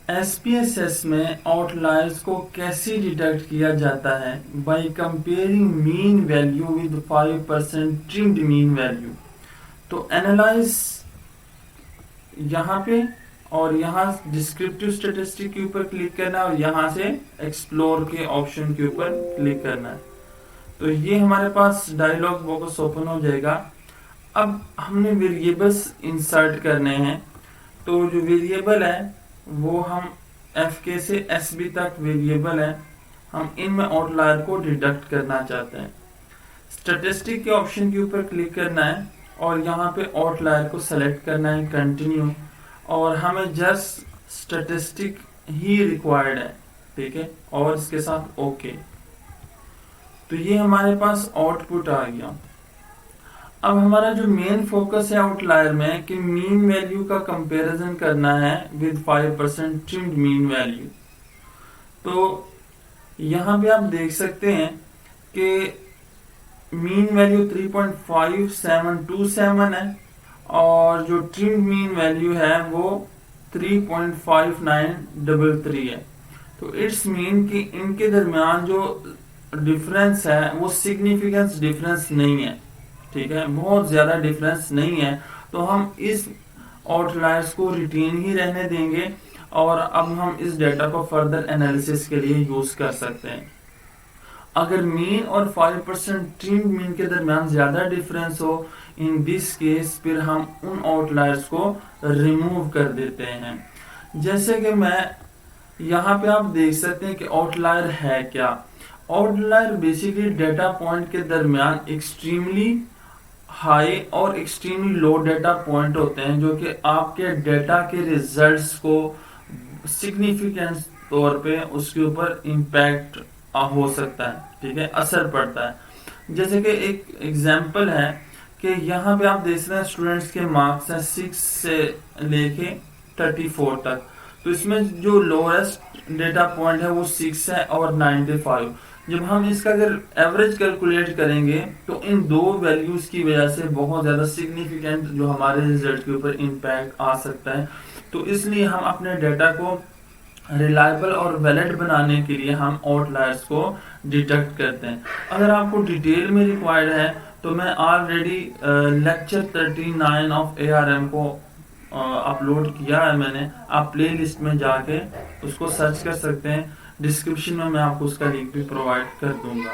SPSS में outliers को कैसे डिटेक्ट किया जाता है? By comparing mean value with 5% trimmed mean value. तो एनालाइज यहाँ पे और यहाँ डिस्क्रिप्टिव स्टैटिस्टिक के ऊपर क्लिक करना है और यहाँ से एक्सप्लोर के ऑप्शन के ऊपर क्लिक करना है। तो ये हमारे पास डायलॉग बॉक्स ओपन हो जाएगा। अब हमने वेरिएबल्स इंसर्ट करने हैं। तो जो वेरिएबल है वो हम FK से SB तक वेरिएबल है, हम इनमें आउटलायर को डिडक्ट करना चाहते हैं। स्टैटिस्टिक के ऑप्शन के ऊपर क्लिक करना है और यहाँ पे आउटलायर को सेलेक्ट करना है, कंटिन्यू, और हमें जस्ट स्टैटिस्टिक ही रिक्वायर्ड है, ठीक है, और इसके साथ ओके। तो ये हमारे पास आउटपुट आ गया। अब हमारा जो मेन फोकस है आउटलायर में कि मीन वैल्यू का कंपैरिजन करना है विद 5% ट्रिम्ड मीन वैल्यू। तो यहाँ पे आप देख सकते हैं कि मीन वैल्यू 3.5727 है और जो ट्रिम्ड मीन वैल्यू है वो 3.5933 है। तो इट्स मीन कि इनके दरमियान जो डिफरेंस है वो सिग्निफिकेंस डिफरेंस नहीं है, ठीक है, बहुत ज्यादा डिफरेंस नहीं है। तो हम इस आउटलायर्स को रिटेन ही रहने देंगे और अब हम इस डेटा को फर्दर एनालिसिस के लिए यूज कर सकते हैं। अगर मीन और 5% ट्रिम्ड मीन के दरमियान ज्यादा डिफरेंस हो, इन दिस केस फिर हम उन आउटलायर्स को रिमूव कर देते हैं। जैसे कि मैं यहाँ पे आप देख सकते हैं कि आउटलायर है क्या। आउटलायर बेसिकली डेटा पॉइंट के दरमियान एक्सट्रीमली हाई और एक्सट्रीमली लो डेटा पॉइंट होते हैं जो कि आपके डेटा के रिजल्ट्स को सिग्निफिकेंट तौर पे उसके ऊपर इम्पैक्ट हो सकता है, ठीक है, असर पड़ता है। जैसे कि एक एग्जांपल है कि यहाँ पे आप देख सकते हैं स्टूडेंट्स के मार्क्स हैं 6 से लेके 34 तक। तो इसमें जो लोएस्ट डेटा पॉइंट है वो 6 है और 95। जब हम इसका अगर एवरेज कैलकुलेट करेंगे तो इन दो वैल्यूज की वजह से बहुत ज्यादा सिग्निफिकेंट जो हमारे रिजल्ट के ऊपर इम्पैक्ट आ सकता है। तो इसलिए हम अपने डेटा को रिलायबल और वैलिड बनाने के लिए हम आउटलायर्स को डिटेक्ट करते हैं। अगर आपको डिटेल में रिक्वायर्ड है तो मैं ऑलरेडी लेक्चर 39 ऑफ ARM को अपलोड किया है मैंने। आप प्ले लिस्ट में जाके उसको सर्च कर सकते हैं, डिस्क्रिप्शन में मैं आपको उसका लिंक भी प्रोवाइड कर दूंगा।